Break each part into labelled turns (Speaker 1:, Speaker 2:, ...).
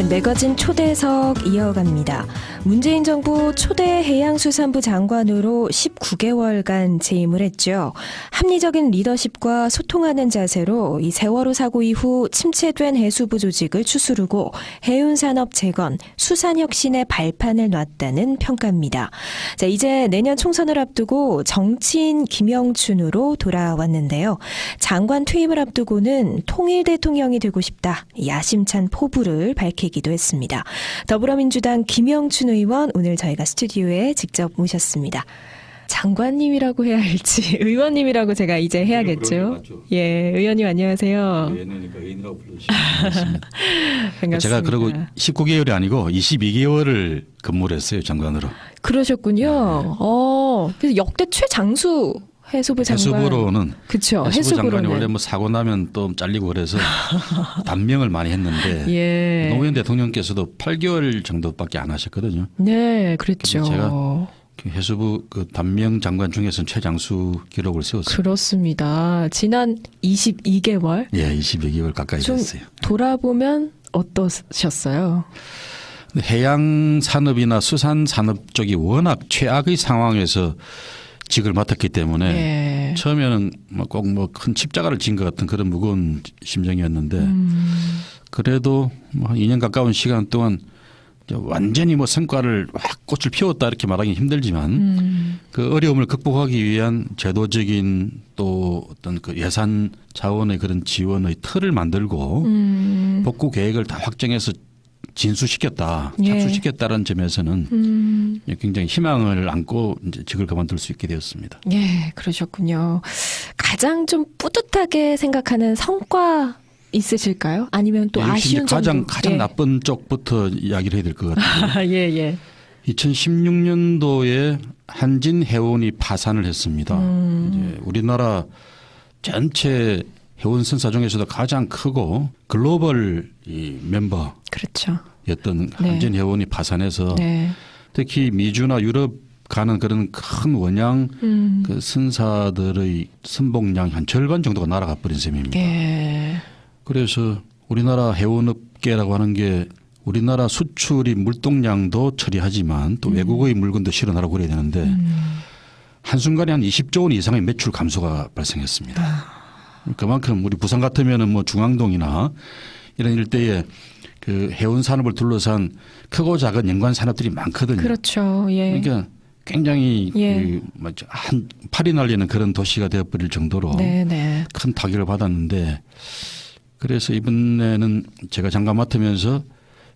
Speaker 1: 매거진 초대석 이어갑니다. 문재인 정부 초대 해양수산부 장관으로 19개월간 재임을 했죠. 합리적인 리더십과 소통하는 자세로 이 세월호 사고 이후 침체된 해수부 조직을 추스르고 해운산업 재건, 수산혁신의 발판을 놨다는 평가입니다. 자, 이제 내년 총선을 앞두고 정치인 김영춘으로 돌아왔는데요. 장관 퇴임을 앞두고는 통일 대통령이 되고 싶다. 야심찬 포부를 밝히기도 했습니다. 더불어민주당 김영춘 의원 오늘 저희가 스튜디오에 직접 모셨습니다. 장관님이라고 해야 할지 의원님이라고 제가 이제 해야겠죠. 예, 의원님 안녕하세요.
Speaker 2: 의원이니까 의원이라고 불러주시면
Speaker 1: 반갑습니다.
Speaker 2: 제가 그리고 19개월이 아니고 22개월을 근무를 했어요, 장관으로.
Speaker 1: 그러셨군요. 그래서 역대 최장수 해수부 장관.
Speaker 2: 해수부로는
Speaker 1: 그렇죠.
Speaker 2: 해수부 장관이
Speaker 1: 해수부로는
Speaker 2: 원래 뭐 사고 나면 또 잘리고 그래서 단명을 많이 했는데
Speaker 1: 예.
Speaker 2: 노무현 대통령께서도 8개월 정도밖에 안 하셨거든요.
Speaker 1: 네, 그랬죠.
Speaker 2: 제가 해수부 그 단명 장관 중에서는 최장수 기록을 세웠어요.
Speaker 1: 그렇습니다. 지난 22개월.
Speaker 2: 예, 22개월 가까이
Speaker 1: 좀
Speaker 2: 됐어요.
Speaker 1: 돌아보면 어떠셨어요?
Speaker 2: 해양 산업이나 수산 산업 쪽이 워낙 최악의 상황에서 직을 맡았기 때문에
Speaker 1: 예.
Speaker 2: 처음에는 꼭 뭐 큰 십자가를 진 것 같은 그런 무거운 심정이었는데 그래도 뭐 한 2년 가까운 시간 동안 완전히 뭐 성과를 확 꽃을 피웠다 이렇게 말하기 힘들지만 그 어려움을 극복하기 위한 제도적인 또 어떤 그 예산 자원의 그런 지원의 틀을 만들고 복구 계획을 다 확정해서 진수시켰다,
Speaker 1: 예.
Speaker 2: 착수시켰다는 점에서는 굉장히 희망을 안고 이제 직을 그만둘 수 있게 되었습니다.
Speaker 1: 예, 그러셨군요. 가장 좀 뿌듯하게 생각하는 성과 있으실까요? 아니면 또 아쉬운 점도?
Speaker 2: 가장
Speaker 1: 예.
Speaker 2: 나쁜 쪽부터 이야기를 해야 될 것 같아요.
Speaker 1: 예, 예.
Speaker 2: 2016년도에 한진 해운이 파산을 했습니다. 이제 우리나라 전체 해운 선사 중에서도 가장 크고 글로벌 이 멤버였던
Speaker 1: 그렇죠.
Speaker 2: 한진 해운이 파산해서
Speaker 1: 네.
Speaker 2: 특히 미주나 유럽 가는 그런 큰 원양 그 선사들의 선봉량 한 절반 정도가 날아가 버린 셈입니다.
Speaker 1: 예.
Speaker 2: 그래서 우리나라 해운업계라고 하는 게 우리나라 수출이 물동량도 처리하지만 또 외국의 물건도 실어나라고 그래야 되는데 한순간에 한 20조 원 이상의 매출 감소가 발생했습니다. 그만큼 우리 부산 같으면은 뭐 중앙동이나 이런 일대에 그 해운 산업을 둘러싼 크고 작은 연관 산업들이 많거든요.
Speaker 1: 그렇죠. 예.
Speaker 2: 그러니까 굉장히
Speaker 1: 예.
Speaker 2: 한 팔이 날리는 그런 도시가 되어버릴 정도로
Speaker 1: 네, 네.
Speaker 2: 큰 타격을 받았는데 그래서 이번에는 제가 장관 맡으면서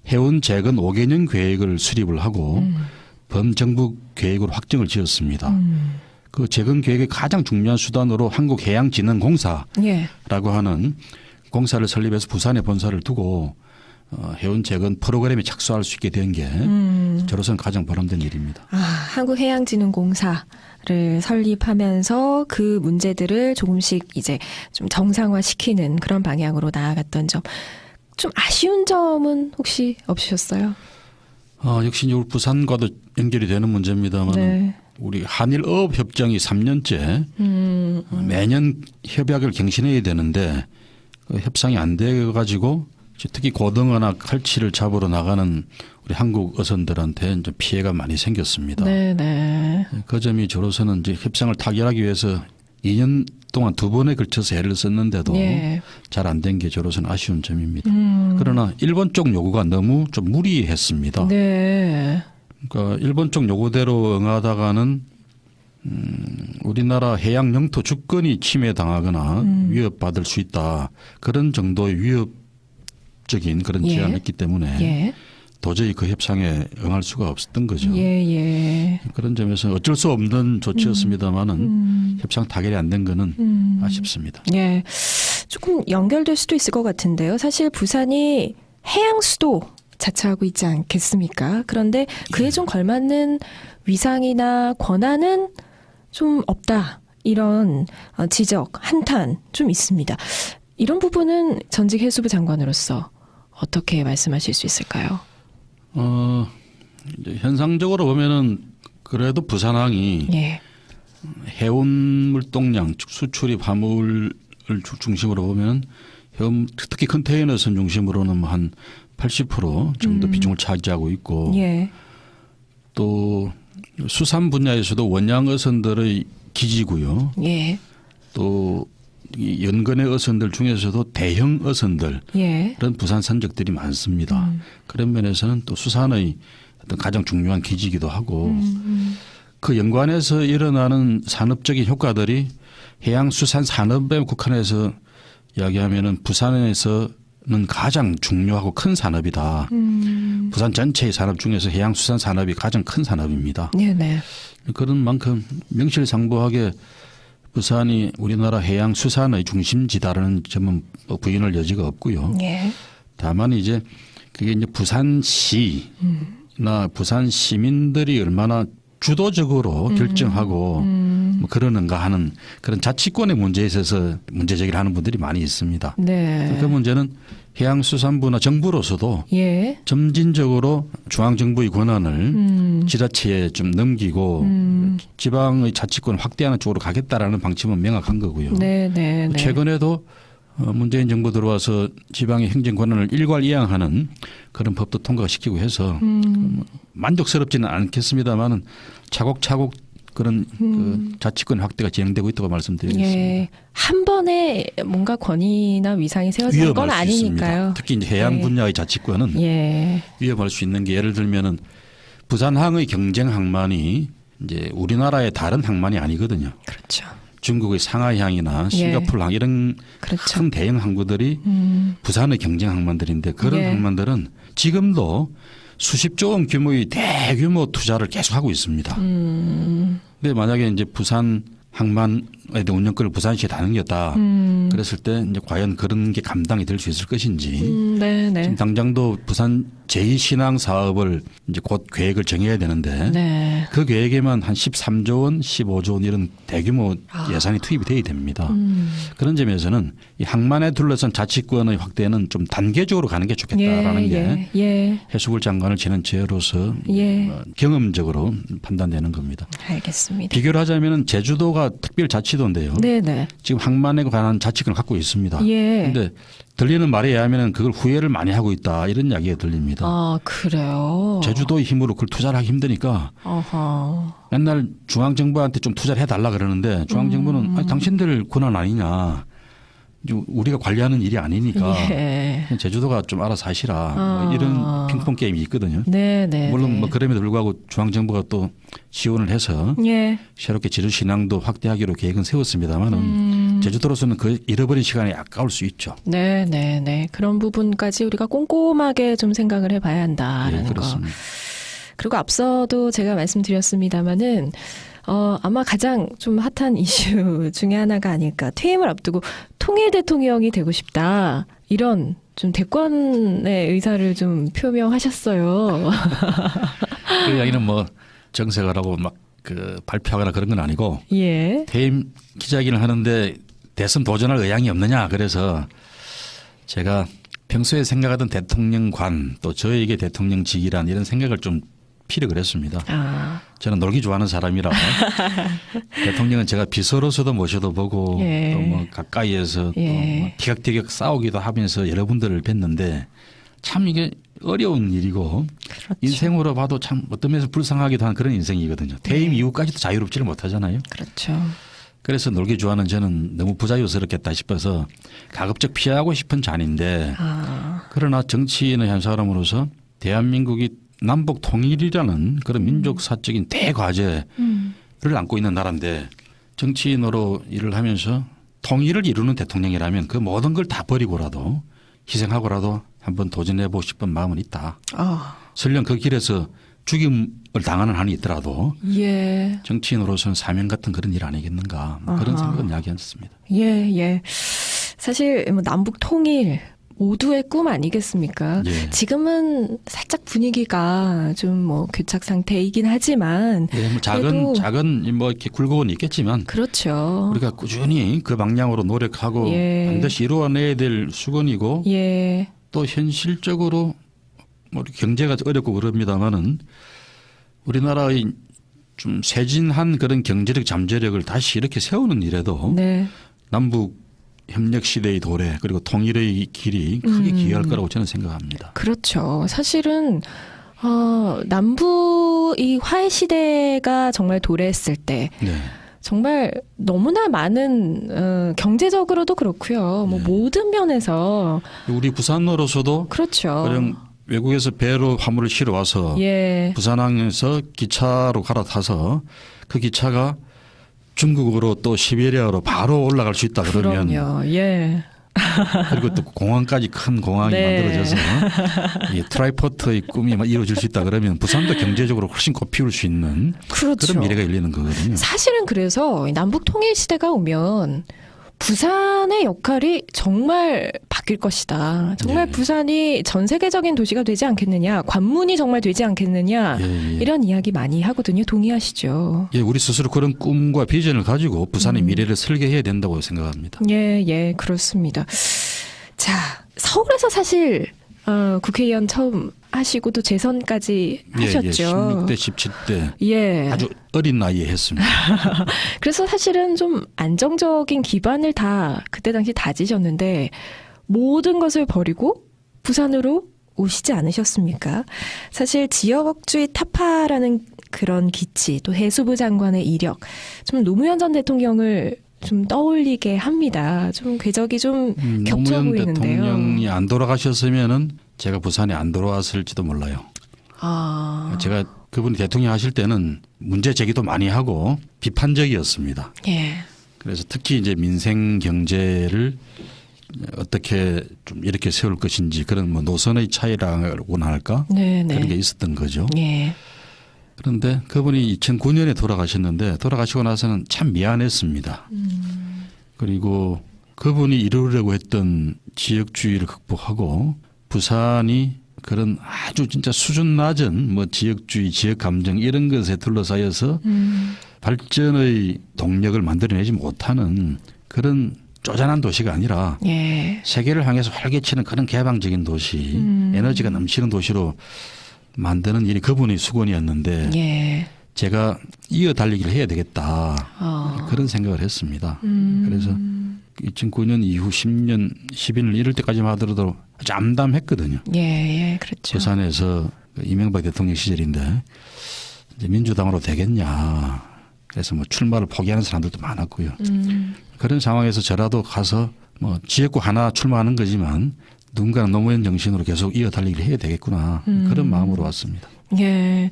Speaker 2: 해운 재건 5개년 계획을 수립을 하고 범정부 계획으로 확정을 지었습니다. 그 재건 계획의 가장 중요한 수단으로 한국해양진흥공사라고
Speaker 1: 예.
Speaker 2: 하는 공사를 설립해서 부산에 본사를 두고 해운 재건 프로그램에 착수할 수 있게 된 게 저로서는 가장 보람된 일입니다.
Speaker 1: 한국해양진흥공사를 설립하면서 그 문제들을 조금씩 이제 좀 정상화시키는 그런 방향으로 나아갔던 점. 좀 아쉬운 점은 혹시 없으셨어요?
Speaker 2: 역시 우리 부산과도 연결이 되는 문제입니다만
Speaker 1: 네.
Speaker 2: 우리 한일어업 협정이 3년째 매년 협약을 갱신해야 되는데 그 협상이 안 돼 가지고 특히 고등어나 칼치를 잡으러 나가는 우리 한국 어선들한테 이제 피해가 많이 생겼습니다.
Speaker 1: 네, 네.
Speaker 2: 그 점이 저로서는 이제 협상을 타결하기 위해서 2년 동안 2번에 걸쳐서 애를 썼는데도
Speaker 1: 예.
Speaker 2: 잘 안 된 게 저로서는 아쉬운 점입니다. 그러나 일본 쪽 요구가 너무 좀 무리했습니다.
Speaker 1: 네.
Speaker 2: 그러니까 일본 쪽 요구대로 응하다가는 우리나라 해양 영토 주권이 침해당하거나 위협받을 수 있다. 그런 정도의 위협적인 그런
Speaker 1: 예.
Speaker 2: 제안을 했기 때문에
Speaker 1: 예.
Speaker 2: 도저히 그 협상에 응할 수가 없었던 거죠.
Speaker 1: 예, 예.
Speaker 2: 그런 점에서 어쩔 수 없는 조치였습니다마는 협상 타결이 안 된 거는 아쉽습니다.
Speaker 1: 예. 조금 연결될 수도 있을 것 같은데요. 사실 부산이 해양 수도 자처하고 있지 않겠습니까? 그런데 그에 좀 걸맞는 위상이나 권한은 좀 없다. 이런 지적, 한탄 좀 있습니다. 이런 부분은 전직 해수부 장관으로서 어떻게 말씀하실 수 있을까요?
Speaker 2: 이제 현상적으로 보면은 그래도 부산항이
Speaker 1: 예.
Speaker 2: 해운물 동량 수출입 화물을 중심으로 보면 특히 컨테이너선 중심으로는 한 80% 정도 비중을 차지하고 있고
Speaker 1: 예.
Speaker 2: 또 수산 분야에서도 원양 어선들의 기지고요.
Speaker 1: 예.
Speaker 2: 또 이 연근의 어선들 중에서도 대형 어선들
Speaker 1: 예.
Speaker 2: 그런 부산 선적들이 많습니다. 그런 면에서는 또 수산의 어떤 가장 중요한 기지이기도 하고 그 연관해서 일어나는 산업적인 효과들이 해양수산 산업에 국한해서 이야기하면은 부산에서는 가장 중요하고 큰 산업이다. 부산 전체의 산업 중에서 해양수산 산업이 가장 큰 산업입니다.
Speaker 1: 네네.
Speaker 2: 그런 만큼 명실상부하게 부산이 우리나라 해양수산의 중심지다라는 점은 뭐 부인할 여지가 없고요.
Speaker 1: 예.
Speaker 2: 다만 이제 그게 이제 부산시나 부산 시민들이 얼마나 주도적으로 결정하고 뭐 그러는가 하는 그런 자치권의 문제에 있어서 문제 제기를 하는 분들이 많이 있습니다.
Speaker 1: 네.
Speaker 2: 그 문제는 해양수산부나 정부로서도
Speaker 1: 예.
Speaker 2: 점진적으로 중앙정부의 권한을 지자체에 좀 넘기고 지방의 자치권을 확대하는 쪽으로 가겠다라는 방침은 명확한 거고요.
Speaker 1: 네네.
Speaker 2: 최근에도 문재인 정부 들어와서 지방의 행정 권한을 일괄이양하는 그런 법도 통과시키고 해서 만족스럽지는 않겠습니다만은 차곡차곡 그런 그 자치권 확대가 진행되고 있다고 말씀드리겠습니다.
Speaker 1: 예. 한 번에 뭔가 권위나 위상이 세워지는 건
Speaker 2: 위험할 수 있습니다.
Speaker 1: 아니니까요.
Speaker 2: 특히 이제 해양
Speaker 1: 네.
Speaker 2: 분야의 자치권은
Speaker 1: 예.
Speaker 2: 위험할 수 있는 게 예를 들면은 부산항의 경쟁 항만이 이제 우리나라의 다른 항만이 아니거든요.
Speaker 1: 그렇죠.
Speaker 2: 중국의 상하이항이나 싱가포르항 이런
Speaker 1: 그렇죠.
Speaker 2: 큰 대형 항구들이 부산의 경쟁 항만들인데 그런
Speaker 1: 예.
Speaker 2: 항만들은 지금도 수십조 원 규모의 대규모 투자를 계속하고 있습니다. 근데 만약에 이제 부산 항만에 대한 운영권을 부산시에 다 넘겼다. 그랬을 때 이제 과연 그런 게 감당이 될 수 있을 것인지.
Speaker 1: 네네.
Speaker 2: 지금 당장도 부산 제2신항 사업을 이제 곧 계획을 정해야 되는데
Speaker 1: 네.
Speaker 2: 그 계획에만 한 13조 원, 15조 원 이런 대규모 예산이 투입이 돼야 됩니다. 그런 점에서는 이 항만에 둘러싼 자치권의 확대는 좀 단계적으로 가는 게 좋겠다라는 게
Speaker 1: 예.
Speaker 2: 해수부 장관을 지낸 저로서
Speaker 1: 예.
Speaker 2: 경험적으로 판단되는 겁니다.
Speaker 1: 알겠습니다.
Speaker 2: 비교를 하자면 제주도가 특별자치도인데요.
Speaker 1: 네네.
Speaker 2: 지금 항만에 관한 자치권을 갖고 있습니다.
Speaker 1: 예.
Speaker 2: 그런데 들리는 말에 의하면 그걸 후회를 많이 하고 있다 이런 이야기가 들립니다.
Speaker 1: 아, 그래요?
Speaker 2: 제주도의 힘으로 그걸 투자를 하기 힘드니까
Speaker 1: 어허.
Speaker 2: 맨날 중앙정부한테 좀 투자를 해달라 그러는데 중앙정부는 아니, 당신들 권한 아니냐. 우리가 관리하는 일이 아니니까
Speaker 1: 예.
Speaker 2: 제주도가 좀 알아서 하시라. 뭐 이런 핑퐁 게임이 있거든요.
Speaker 1: 네네.
Speaker 2: 물론 뭐 그럼에도 불구하고 중앙정부가 또 지원을 해서
Speaker 1: 예.
Speaker 2: 새롭게 제주 신항도 확대하기로 계획은 세웠습니다만은 제주도로서는 그 잃어버린 시간이 아까울 수 있죠.
Speaker 1: 네네네. 그런 부분까지 우리가 꼼꼼하게 좀 생각을 해봐야 한다라는
Speaker 2: 네,
Speaker 1: 거.
Speaker 2: 그렇습니다.
Speaker 1: 그리고 앞서도 제가 말씀드렸습니다마는 아마 가장 좀 핫한 이슈 중에 하나가 아닐까. 퇴임을 앞두고 통일 대통령이 되고 싶다. 이런 좀 대권의 의사를 좀 표명하셨어요.
Speaker 2: 그 이야기는 뭐 정색을 하고 막 그 발표하거나 그런 건 아니고
Speaker 1: 예.
Speaker 2: 퇴임 기자회견을 하는데 대선 도전할 의향이 없느냐. 그래서 제가 평소에 생각하던 대통령관 또 저에게 대통령직이란 이런 생각을 좀 피력을 했습니다.
Speaker 1: 아.
Speaker 2: 저는 놀기 좋아하는 사람이라 대통령은 제가 비서로서도 모셔도 보고
Speaker 1: 예.
Speaker 2: 또 뭐 가까이에서
Speaker 1: 예.
Speaker 2: 또뭐 티격태격 싸우기도 하면서 여러분들을 뵀는데 참 이게 어려운 일이고
Speaker 1: 그렇죠.
Speaker 2: 인생으로 봐도 참 어떤 면에서 불쌍하기도 한 그런 인생이거든요. 퇴임 이후까지도 자유롭지를 못하잖아요.
Speaker 1: 그렇죠.
Speaker 2: 그래서 놀기 좋아하는 저는 너무 부자유스럽겠다 싶어서 가급적 피하고 싶은 잔인데 그러나 정치인의 한 사람으로서 대한민국이 남북 통일이라는 그런 민족사적인 대과제를 안고 있는 나라인데 정치인으로 일을 하면서 통일을 이루는 대통령이라면 그 모든 걸 다 버리고라도 희생하고라도 한번 도전해보고 싶은 마음은 있다. 설령 그 길에서 죽임을 당하는 한이 있더라도
Speaker 1: 예.
Speaker 2: 정치인으로서는 사명 같은 그런 일 아니겠는가 그런 생각은 이야기했습니다.
Speaker 1: 예. 사실 뭐 남북 통일 모두의 꿈 아니겠습니까?
Speaker 2: 예.
Speaker 1: 지금은 살짝 분위기가 좀 뭐 교착 상태이긴 하지만
Speaker 2: 예, 뭐
Speaker 1: 그래도
Speaker 2: 작은 뭐 이렇게 굴곡은 있겠지만
Speaker 1: 그렇죠.
Speaker 2: 우리가 꾸준히 그 방향으로 노력하고
Speaker 1: 예.
Speaker 2: 반드시 이루어내야 될 수건이고
Speaker 1: 예.
Speaker 2: 또 현실적으로 뭐 경제가 어렵고 그럽니다마는 우리나라의 좀 쇠진한 그런 경제력 잠재력을 다시 이렇게 세우는 일에도
Speaker 1: 네.
Speaker 2: 남북 협력 시대의 도래 그리고 통일의 길이 크게 기여할 거라고 저는 생각합니다.
Speaker 1: 그렇죠. 사실은 남북 이 화해 시대가 정말 도래했을 때
Speaker 2: 네.
Speaker 1: 정말 너무나 많은 경제적으로도 그렇고요. 뭐
Speaker 2: 네.
Speaker 1: 모든 면에서
Speaker 2: 우리 부산으로서도
Speaker 1: 그렇죠.
Speaker 2: 그냥 외국에서 배로 화물을 실어 와서
Speaker 1: 예.
Speaker 2: 부산항에서 기차로 갈아타서 그 기차가 중국으로 또 시베리아로 바로 올라갈 수 있다 그러면
Speaker 1: 그럼요. 예.
Speaker 2: 그리고 또 공항까지 큰 공항이
Speaker 1: 네.
Speaker 2: 만들어져서 이 트라이포트의 꿈이 이루어질 수 있다 그러면 부산도 경제적으로 훨씬 꽃피울 수 있는
Speaker 1: 그렇죠.
Speaker 2: 그런 미래가 열리는 거거든요.
Speaker 1: 사실은 그래서 남북 통일 시대가 오면 부산의 역할이 정말 바뀔 것이다. 정말
Speaker 2: 예.
Speaker 1: 부산이 전 세계적인 도시가 되지 않겠느냐. 관문이 정말 되지 않겠느냐.
Speaker 2: 예, 예.
Speaker 1: 이런 이야기 많이 하거든요. 동의하시죠?
Speaker 2: 예, 우리 스스로 그런 꿈과 비전을 가지고 부산의 미래를 설계해야 된다고 생각합니다.
Speaker 1: 예, 예, 그렇습니다. 자, 서울에서 사실 국회의원 처음 하시고 또 재선까지 하셨죠.
Speaker 2: 16대, 17대
Speaker 1: 예.
Speaker 2: 아주 어린 나이에 했습니다.
Speaker 1: 그래서 사실은 좀 안정적인 기반을 다 그때 당시 다지셨는데 모든 것을 버리고 부산으로 오시지 않으셨습니까? 사실 지역주의 타파라는 그런 기치 또 해수부 장관의 이력 좀 노무현 전 대통령을 좀 떠올리게 합니다. 좀 궤적이 좀 겹쳐
Speaker 2: 노무현
Speaker 1: 보이는데요.
Speaker 2: 대통령이 안 돌아가셨으면은 제가 부산에 안 돌아왔을지도 몰라요.
Speaker 1: 아,
Speaker 2: 제가 그분이 대통령 하실 때는 문제 제기도 많이 하고 비판적이었습니다.
Speaker 1: 예.
Speaker 2: 그래서 특히 이제 민생 경제를 어떻게 좀 이렇게 세울 것인지 그런 뭐 노선의 차이라고나 할까
Speaker 1: 네, 네.
Speaker 2: 그런 게 있었던 거죠.
Speaker 1: 예.
Speaker 2: 그런데 그분이 2009년에 돌아가셨는데 돌아가시고 나서는 참 미안했습니다. 그리고 그분이 이루려고 했던 지역주의를 극복하고 부산이 그런 아주 진짜 수준 낮은 뭐 지역주의, 지역 감정 이런 것에 둘러싸여서 발전의 동력을 만들어내지 못하는 그런 쪼잔한 도시가 아니라
Speaker 1: 예.
Speaker 2: 세계를 향해서 활개치는 그런 개방적인 도시, 에너지가 넘치는 도시로 만드는 일이 그분의 수건이었는데
Speaker 1: 예.
Speaker 2: 제가 이어 달리기를 해야 되겠다 그런 생각을 했습니다. 그래서 2009년 이후 10년, 11년 이럴 때까지만 하더라도 아주 암담했거든요.
Speaker 1: 예, 예, 그렇죠.
Speaker 2: 부산에서 이명박 대통령 시절인데 이제 민주당으로 되겠냐. 그래서 뭐 출마를 포기하는 사람들도 많았고요. 그런 상황에서 저라도 가서 뭐 지역구 하나 출마하는 거지만 누군가는 노무현 정신으로 계속 이어 달리기를 해야 되겠구나. 그런 마음으로 왔습니다.
Speaker 1: 예.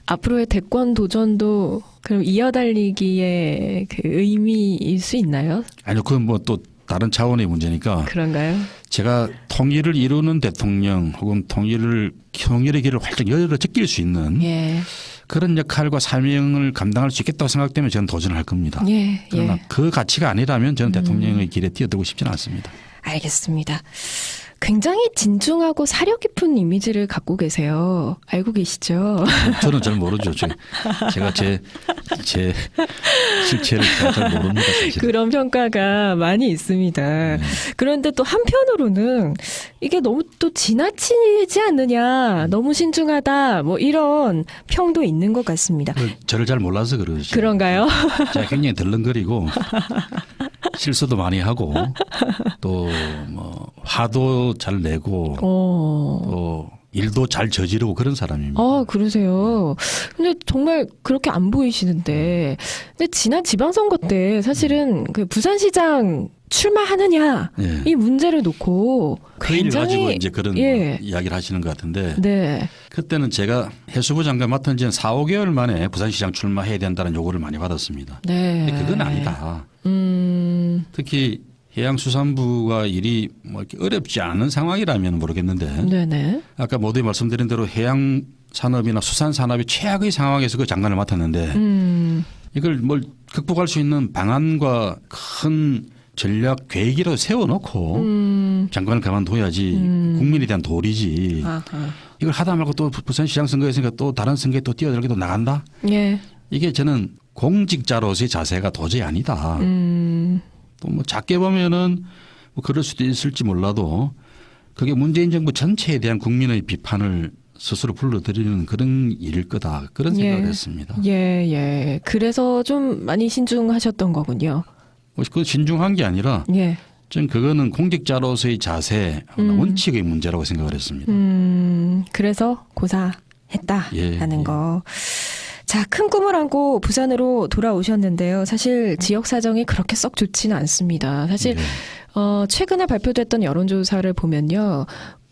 Speaker 1: 앞으로의 대권 도전도 그럼 이어달리기의 그 의미일 수 있나요?
Speaker 2: 아니요, 그건 뭐 또 다른 차원의 문제니까
Speaker 1: 그런가요?
Speaker 2: 제가 통일을 이루는 대통령 혹은 통일의 길을 활짝 열어 제낄 수 있는
Speaker 1: 예.
Speaker 2: 그런 역할과 사명을 감당할 수 있겠다고 생각되면 저는 도전을 할 겁니다.
Speaker 1: 예.
Speaker 2: 그러나
Speaker 1: 예.
Speaker 2: 그 가치가 아니라면 저는 대통령의 길에 뛰어들고 싶지는 않습니다.
Speaker 1: 알겠습니다. 굉장히 진중하고 사려 깊은 이미지를 갖고 계세요. 알고 계시죠?
Speaker 2: 저는 잘 모르죠. 제가 제 실체를 잘 모릅니다. 사실.
Speaker 1: 그런 평가가 많이 있습니다. 그런데 또 한편으로는 이게 너무 또 지나치지 않느냐, 너무 신중하다, 뭐 이런 평도 있는 것 같습니다.
Speaker 2: 저를 잘 몰라서 그러죠.
Speaker 1: 그런가요?
Speaker 2: 제가 굉장히 덜렁거리고 실수도 많이 하고 또 뭐 화도 잘 내고 또 일도 잘 저지르고 그런 사람입니다.
Speaker 1: 그러세요. 근데 정말 그렇게 안 보이시는데, 근데 지난 지방선거 때 사실은 그 부산시장 출마하느냐
Speaker 2: 예.
Speaker 1: 이 문제를 놓고
Speaker 2: 그 일을
Speaker 1: 굉장히
Speaker 2: 가지고 이제 그런
Speaker 1: 예.
Speaker 2: 이야기를 하시는 것 같은데
Speaker 1: 네.
Speaker 2: 그때는 제가 해수부 장관 맡은 지는 4, 5개월 만에 부산시장 출마해야 된다는 요구를 많이 받았습니다.
Speaker 1: 네.
Speaker 2: 근데 그건 아니다. 특히 해양수산부가 일이 뭐 이렇게 어렵지 않은 상황이라면 모르겠는데
Speaker 1: 네네.
Speaker 2: 아까 모두 말씀드린 대로 해양산업이나 수산산업이 최악의 상황에서 그 장관을 맡았는데 이걸 뭘 극복할 수 있는 방안과 큰 전략 계획이라도 세워놓고 장관을 그만둬야지 국민에 대한 도리지.
Speaker 1: 아하.
Speaker 2: 이걸 하다 말고 또 부산시장 선거했으니까 또 다른 선거에 또 뛰어들기도 나간다.
Speaker 1: 예.
Speaker 2: 이게 저는 공직자로서의 자세가 도저히 아니다. 또 뭐 작게 보면은 뭐 그럴 수도 있을지 몰라도 그게 문재인 정부 전체에 대한 국민의 비판을 스스로 불러들이는 그런 일일 거다 그런 생각을
Speaker 1: 예.
Speaker 2: 했습니다.
Speaker 1: 예. 그래서 좀 많이 신중하셨던 거군요.
Speaker 2: 그 신중한 게 아니라
Speaker 1: 예.
Speaker 2: 전 그거는 공직자로서의 자세, 원칙의 문제라고 생각을 했습니다.
Speaker 1: 그래서 고사했다라는
Speaker 2: 예.
Speaker 1: 거. 자, 큰 꿈을 안고 부산으로 돌아오셨는데요. 사실 지역 사정이 그렇게 썩 좋지는 않습니다. 사실
Speaker 2: 네.
Speaker 1: 최근에 발표됐던 여론조사를 보면요.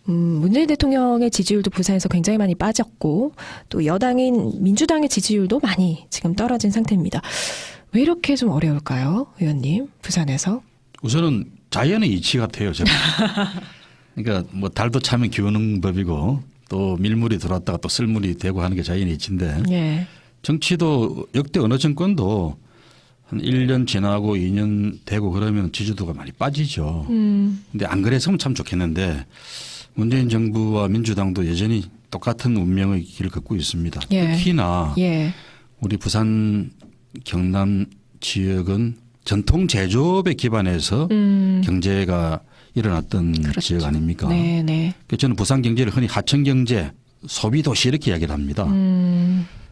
Speaker 1: 문재인 대통령의 지지율도 부산에서 굉장히 많이 빠졌고 또 여당인 민주당의 지지율도 많이 지금 떨어진 상태입니다. 왜 이렇게 좀 어려울까요, 의원님? 부산에서?
Speaker 2: 우선은 자연의 이치 같아요. 저는. 그러니까 뭐 달도 차면 기오는 법이고 또 밀물이 들어왔다가 또 쓸물이 되고 하는 게 자연의 이치인데
Speaker 1: 예.
Speaker 2: 정치도 역대 어느 정권도 한 1년 지나고 2년 되고 그러면 지지도가 많이 빠지죠. 근데 안 그랬으면 참 좋겠는데 문재인 정부와 민주당도 여전히 똑같은 운명의 길을 걷고 있습니다.
Speaker 1: 예.
Speaker 2: 특히나
Speaker 1: 예.
Speaker 2: 우리 부산 경남 지역은 전통 제조업에 기반해서 경제가 일어났던
Speaker 1: 그렇죠.
Speaker 2: 지역 아닙니까?
Speaker 1: 네.
Speaker 2: 그래서 저는 부산 경제를 흔히 하청 경제, 소비 도시 이렇게 이야기를 합니다.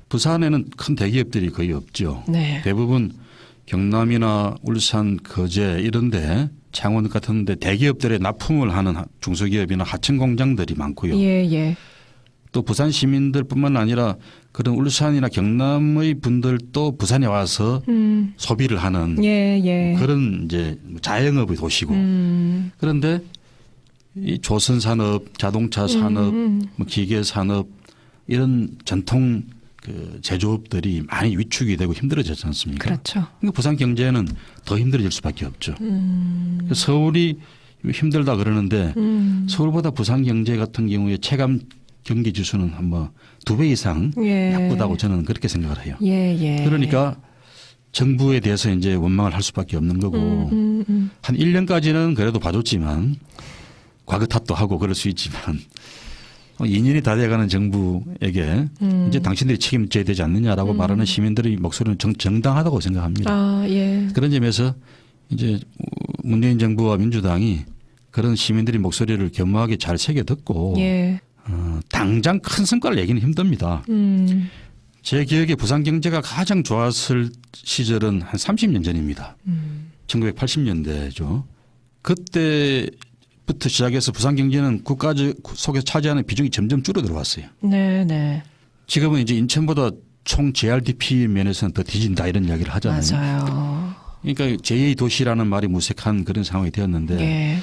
Speaker 2: 부산에는 큰 대기업들이 거의 없죠.
Speaker 1: 네.
Speaker 2: 대부분 경남이나 울산, 거제 이런데 창원 같은데 대기업들의 납품을 하는 중소기업이나 하청 공장들이 많고요.
Speaker 1: 예.
Speaker 2: 또 부산 시민들뿐만 아니라 그런 울산이나 경남의 분들도 부산에 와서 소비를 하는
Speaker 1: 예.
Speaker 2: 그런 이제 자영업의 도시고 그런데 이 조선 산업, 자동차 산업, 뭐 기계 산업 이런 전통 그 제조업들이 많이 위축이 되고 힘들어졌지 않습니까?
Speaker 1: 그렇죠.
Speaker 2: 그러니까 부산 경제는 더 힘들어질 수밖에 없죠. 서울이 힘들다 그러는데 서울보다 부산 경제 같은 경우에 체감 경기 지수는 한 뭐 2배 이상
Speaker 1: 예.
Speaker 2: 나쁘다고 저는 그렇게 생각을 해요.
Speaker 1: 예.
Speaker 2: 그러니까 정부에 대해서 이제 원망을 할 수밖에 없는 거고 한 1년까지는 그래도 봐줬지만 과거 탓도 하고 그럴 수 있지만 2년이 다 돼가는 정부에게 이제 당신들이 책임져야 되지 않느냐라고 말하는 시민들의 목소리는 정당하다고 생각합니다.
Speaker 1: 아, 예.
Speaker 2: 그런 점에서 이제 문재인 정부와 민주당이 그런 시민들의 목소리를 겸허하게 잘 새겨 듣고
Speaker 1: 예.
Speaker 2: 당장 큰 성과를 내기는 힘듭니다. 제 기억에 부산 경제가 가장 좋았을 시절은 한 30년 전입니다. 1980년대죠. 그때부터 시작해서 부산 경제는 국가 속에서 차지하는 비중이 점점 줄어들어 왔어요.
Speaker 1: 네.
Speaker 2: 지금은 이제 인천보다 총 GRDP 면에서는 더 뒤진다 이런 이야기를 하잖아요.
Speaker 1: 맞아요.
Speaker 2: 그러니까 제2 도시라는 말이 무색한 그런 상황이 되었는데
Speaker 1: 예.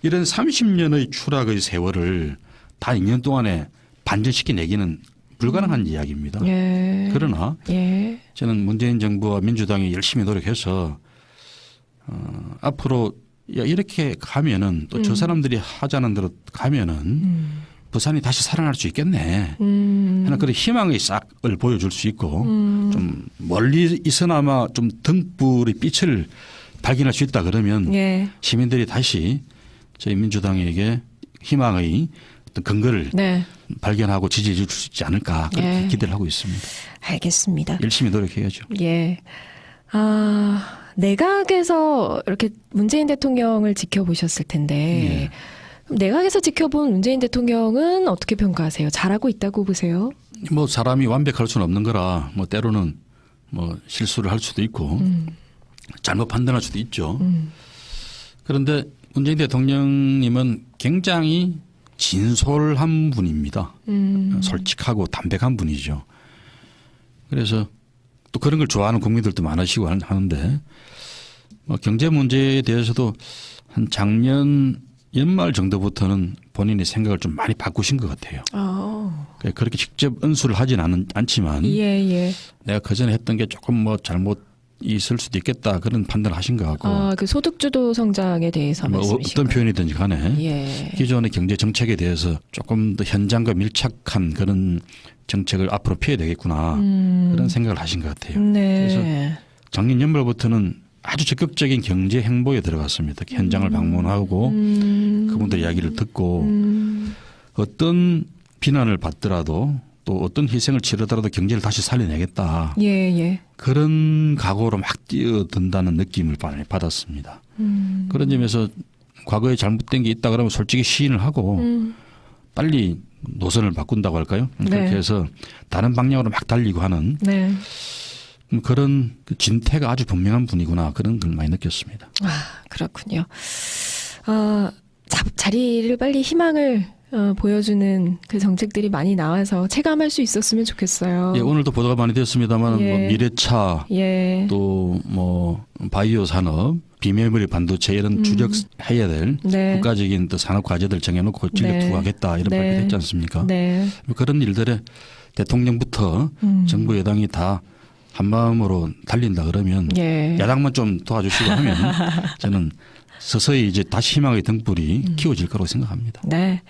Speaker 2: 이런 30년의 추락의 세월을 단 2년 동안에 반전시켜내기는 불가능한 이야기입니다.
Speaker 1: 예.
Speaker 2: 그러나
Speaker 1: 예.
Speaker 2: 저는 문재인 정부와 민주당이 열심히 노력해서 앞으로 이렇게 가면은 또 저 사람들이 하자는 대로 가면은 부산이 다시 살아날 수 있겠네 하는 그런 희망의 싹을 보여줄 수 있고 좀 멀리 있으나마 좀 등불의 빛을 발견할 수 있다 그러면
Speaker 1: 예.
Speaker 2: 시민들이 다시 저희 민주당에게 희망의 어떤 근거를
Speaker 1: 네.
Speaker 2: 발견하고 지지해 줄 수 있지 않을까 그렇게
Speaker 1: 예.
Speaker 2: 기대를 하고 있습니다.
Speaker 1: 알겠습니다.
Speaker 2: 열심히 노력해야죠.
Speaker 1: 예. 내각에서 이렇게 문재인 대통령을 지켜보셨을 텐데 그럼 내각에서 지켜본 문재인 대통령은 어떻게 평가하세요? 잘하고 있다고 보세요?
Speaker 2: 뭐 사람이 완벽할 수는 없는 거라 뭐 때로는 뭐 실수를 할 수도 있고 잘못 판단할 수도 있죠. 그런데 문재인 대통령님은 굉장히 진솔한 분입니다. 솔직하고 담백한 분이죠. 그래서 또 그런 걸 좋아하는 국민들도 많으시고 하는데 뭐 경제 문제에 대해서도 한 작년 연말 정도부터는 본인의 생각을 좀 많이 바꾸신 것 같아요. 그렇게 직접 은수를 하진 않지만
Speaker 1: 예.
Speaker 2: 내가 그전에 했던 게 조금 뭐 잘못 있을 수도 있겠다 그런 판단을 하신 것 같고
Speaker 1: 그 소득주도 성장에 대해서
Speaker 2: 뭐
Speaker 1: 말씀이시죠?
Speaker 2: 어떤 표현이든지 간에
Speaker 1: 예.
Speaker 2: 기존의 경제 정책에 대해서 조금 더 현장과 밀착한 그런 정책을 앞으로 펴야 되겠구나 그런 생각을 하신 것 같아요.
Speaker 1: 네.
Speaker 2: 그래서 작년 연말부터는 아주 적극적인 경제 행보에 들어갔습니다. 현장을 방문하고 그분들 이야기를 듣고 어떤 비난을 받더라도 또 어떤 희생을 치르더라도 경제를 다시 살려내겠다.
Speaker 1: 예.
Speaker 2: 그런 각오로 막 뛰어든다는 느낌을 많이 받았습니다. 그런 점에서 과거에 잘못된 게 있다 그러면 솔직히 시인을 하고 빨리 노선을 바꾼다고 할까요?
Speaker 1: 네.
Speaker 2: 그렇게 해서 다른 방향으로 막 달리고 하는
Speaker 1: 네.
Speaker 2: 그런 그 진태가 아주 분명한 분이구나 그런 걸 많이 느꼈습니다.
Speaker 1: 아, 그렇군요. 자리를 빨리 희망을 보여주는 그 정책들이 많이 나와서 체감할 수 있었으면 좋겠어요.
Speaker 2: 예, 오늘도 보도가 많이 됐습니다만
Speaker 1: 예.
Speaker 2: 뭐 미래차
Speaker 1: 예.
Speaker 2: 또 뭐 바이오 산업, 비메모리 반도체 이런 주력해야 될
Speaker 1: 네.
Speaker 2: 국가적인 또 산업 과제들 정해놓고 전력
Speaker 1: 네.
Speaker 2: 투구하겠다 이런
Speaker 1: 네.
Speaker 2: 발표했지 않습니까?
Speaker 1: 네.
Speaker 2: 그런 일들에 대통령부터 정부 여당이 다 한마음으로 달린다 그러면
Speaker 1: 예.
Speaker 2: 야당만 좀 도와주시고 하면 저는 서서히 이제 다시 희망의 등불이 키워질 거라고 생각합니다.
Speaker 1: 네.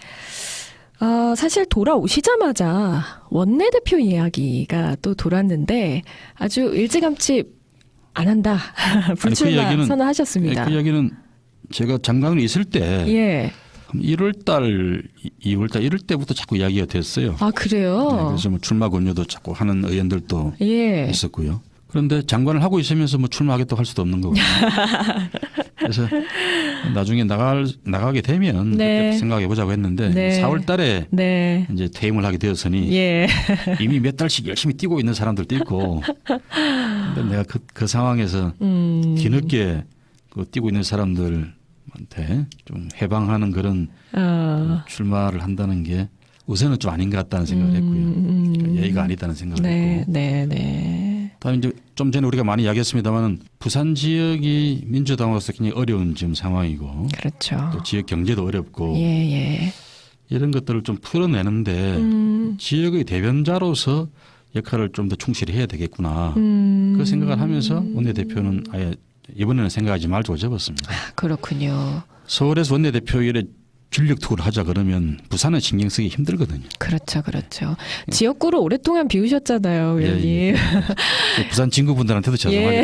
Speaker 1: 사실 돌아오시자마자 원내대표 이야기가 또 돌았는데 아주 일찌감치 안 한다. 불출마
Speaker 2: 얘기는-
Speaker 1: 선언하셨습니다.
Speaker 2: 그 이야기는 제가 장관으로 있을 때
Speaker 1: 예.
Speaker 2: 1월 달, 2월 달 이럴 때부터 자꾸 이야기가 됐어요.
Speaker 1: 아, 그래요?
Speaker 2: 네, 그래서 뭐 출마 권유도 자꾸 하는 의원들도
Speaker 1: 예.
Speaker 2: 있었고요. 그런데 장관을 하고 있으면서 뭐 출마하겠다고 할 수도 없는 거고. 그래서 나중에 나가게 되면
Speaker 1: 네.
Speaker 2: 그때 생각해 보자고 했는데
Speaker 1: 네.
Speaker 2: 4월 달에
Speaker 1: 네.
Speaker 2: 이제 퇴임을 하게 되었으니
Speaker 1: 예.
Speaker 2: 이미 몇 달씩 열심히 뛰고 있는 사람들도 있고. 근데 내가 그 상황에서 뒤늦게 그 뛰고 있는 사람들한테 좀 해방하는 그런 출마를 한다는 게 우선은 좀 아닌 것 같다는 생각을 했고요. 그러니까 예의가 아니다는 생각을
Speaker 1: 네.
Speaker 2: 했고.
Speaker 1: 네. 네.
Speaker 2: 다음에 이제 좀 전에 우리가 많이 이야기했습니다만은 부산 지역이 민주당으로서 굉장히 어려운 지금 상황이고
Speaker 1: 그렇죠.
Speaker 2: 또 지역 경제도 어렵고
Speaker 1: 예, 예.
Speaker 2: 이런 것들을 좀 풀어내는데 지역의 대변자로서 역할을 좀 더 충실히 해야 되겠구나. 그 생각을 하면서 원내대표는 아예 이번에는 생각하지 말고 접었습니다.
Speaker 1: 그렇군요.
Speaker 2: 서울에서 원내대표 일에 전력 투구를 하자 그러면 부산은 신경 쓰기 힘들거든요.
Speaker 1: 그렇죠, 그렇죠. 지역구를 오랫동안 비우셨잖아요,
Speaker 2: 예,
Speaker 1: 의원님.
Speaker 2: 예. 부산 친구분들한테도 죄송하게.
Speaker 1: 예.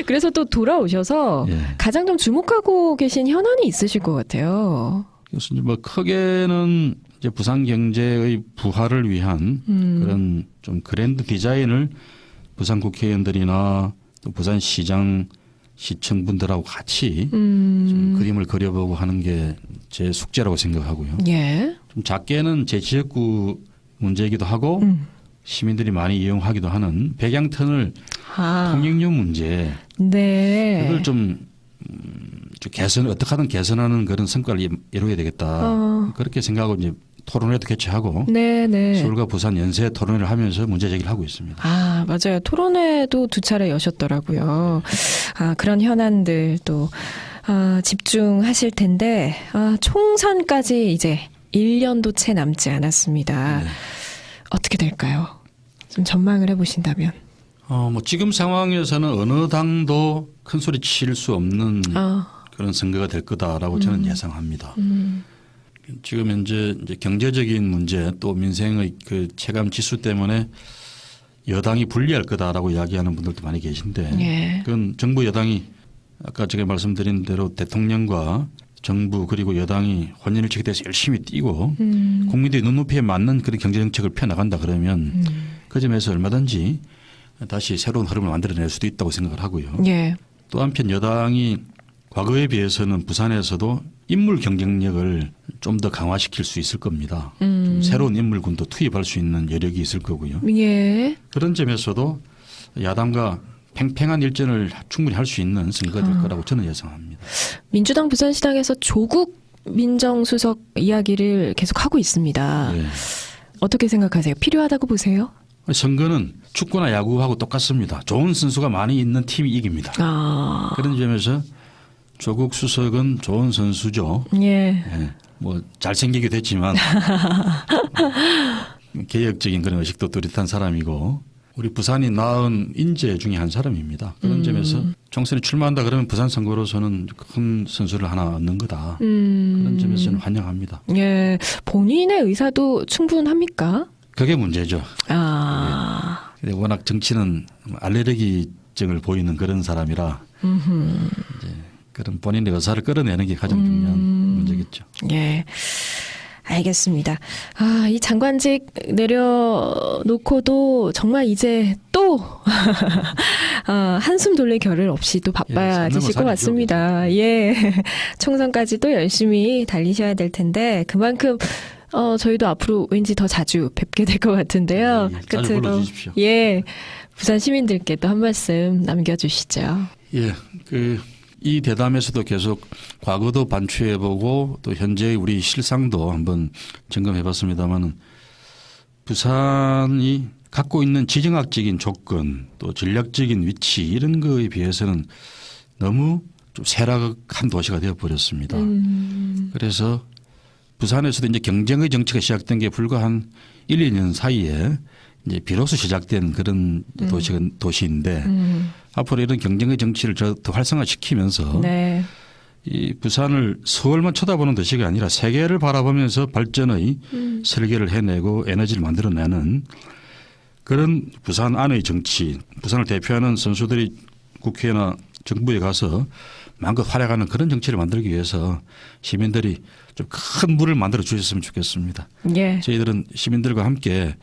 Speaker 1: 그래서 또 돌아오셔서
Speaker 2: 예.
Speaker 1: 가장 좀 주목하고 계신 현안이 있으실 것 같아요.
Speaker 2: 그래서 이제 뭐 크게는 이제 부산 경제의 부활을 위한 그런 좀 그랜드 디자인을 부산 국회의원들이나 또 부산 시장 시청분들하고 같이 좀 그림을 그려보고 하는 게 제 숙제라고 생각하고요.
Speaker 1: 예.
Speaker 2: 좀 작게는 제 지역구 문제이기도 하고 시민들이 많이 이용하기도 하는 백양터널 통행료 문제
Speaker 1: 네.
Speaker 2: 그걸 좀 개선 어떻게 하든 개선하는 그런 성과를 이루어야 되겠다. 그렇게 생각하고 이제 토론회도 개최하고
Speaker 1: 네, 네.
Speaker 2: 서울과 부산 연쇄 토론회를 하면서 문제 제기를 하고 있습니다.
Speaker 1: 아, 맞아요. 토론회도 2차례 여셨더라고요. 그런 현안들 또 집중하실 텐데 총선까지 이제 1년도 채 남지 않았습니다.
Speaker 2: 네.
Speaker 1: 어떻게 될까요? 좀 전망을 해보신다면.
Speaker 2: 뭐 지금 상황에서는 어느 당도 큰 소리 칠 수 없는 그런 선거가 될 거다라고 저는 예상합니다. 지금 현재 이제 경제적인 문제 또 민생의 그 체감 지수 때문에 여당이 불리할 거다라고 이야기하는 분들도 많이 계신데
Speaker 1: 예.
Speaker 2: 그건 정부 여당이 아까 제가 말씀드린 대로 대통령과 정부 그리고 여당이 혼연일체가 돼서 열심히 뛰고 국민들의 눈높이에 맞는 그런 경제정책을 펴나간다 그러면 그 점에서 얼마든지 다시 새로운 흐름을 만들어낼 수도 있다고 생각을 하고요.
Speaker 1: 예.
Speaker 2: 또 한편 여당이 과거에 비해서는 부산에서도 인물 경쟁력을 좀 더 강화시킬 수 있을 겁니다. 좀 새로운 인물군도 투입할 수 있는 여력이 있을 거고요.
Speaker 1: 예.
Speaker 2: 그런 점에서도 야당과 팽팽한 일전을 충분히 할 수 있는 선거가 될 거라고 저는 예상합니다.
Speaker 1: 민주당 부산시당에서 조국 민정수석 이야기를 계속 하고 있습니다.
Speaker 2: 예.
Speaker 1: 어떻게 생각하세요? 필요하다고 보세요?
Speaker 2: 선거는 축구나 야구하고 똑같습니다. 좋은 선수가 많이 있는 팀이 이깁니다. 그런 점에서 조국 수석은 좋은 선수죠.
Speaker 1: 예.
Speaker 2: 예. 뭐 잘생기기도 했지만 개혁적인 그런 의식도 뚜렷한 사람이고 우리 부산이 낳은 인재 중에 한 사람입니다. 그런 점에서 총선에 출마한다 그러면 부산 선거로서는 큰 선수를 하나 얻는 거다. 그런 점에서 저는 환영합니다.
Speaker 1: 예. 본인의 의사도 충분합니까?
Speaker 2: 그게 문제죠.
Speaker 1: 아.
Speaker 2: 워낙 정치는 알레르기증을 보이는 그런 사람이라 이제 그런 본인의 의사를 끌어내는 게 가장 중요한 문제겠죠.
Speaker 1: 예. 알겠습니다. 아, 이 장관직 내려놓고도 정말 이제 또 한숨 돌릴 겨를 없이 또 바빠야
Speaker 2: 예,
Speaker 1: 되실 것 같습니다. 예. 총선까지도 열심히 달리셔야 될 텐데 그만큼 저희도 앞으로 왠지 더 자주 뵙게 될 것 같은데요.
Speaker 2: 자주 불러주십시오.
Speaker 1: 예, 부산 시민들께 또 한 말씀 남겨주시죠.
Speaker 2: 예, 이 대담에서도 계속 과거도 반추해보고 또 현재의 우리 실상도 한번 점검해봤습니다만은 부산이 갖고 있는 지정학적인 조건 또 전략적인 위치 이런 거에 비해서는 너무 좀 쇠락한 도시가 되어버렸습니다. 그래서 부산에서도 이제 경쟁의 정치가 시작된 게 불과 한 1, 2년 사이에 이제 비로소 시작된 그런 도시인데 앞으로 이런 경쟁의 정치를 더 활성화시키면서
Speaker 1: 네.
Speaker 2: 이 부산을 서울만 쳐다보는 도시가 아니라 세계를 바라보면서 발전의 설계를 해내고 에너지를 만들어내는 그런 부산 안의 정치, 부산을 대표하는 선수들이 국회나 정부에 가서 마음껏 활약하는 그런 정치를 만들기 위해서 시민들이 좀 큰 물을 만들어 주셨으면 좋겠습니다.
Speaker 1: 예.
Speaker 2: 저희들은 시민들과 함께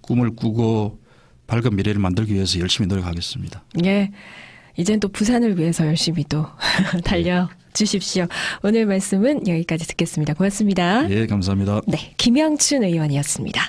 Speaker 2: 꿈을 꾸고 밝은 미래를 만들기 위해서 열심히 노력하겠습니다.
Speaker 1: 예. 이젠 또 부산을 위해서 열심히 또 달려주십시오. 오늘 말씀은 여기까지 듣겠습니다. 고맙습니다.
Speaker 2: 예, 감사합니다.
Speaker 1: 네. 김영춘 의원이었습니다.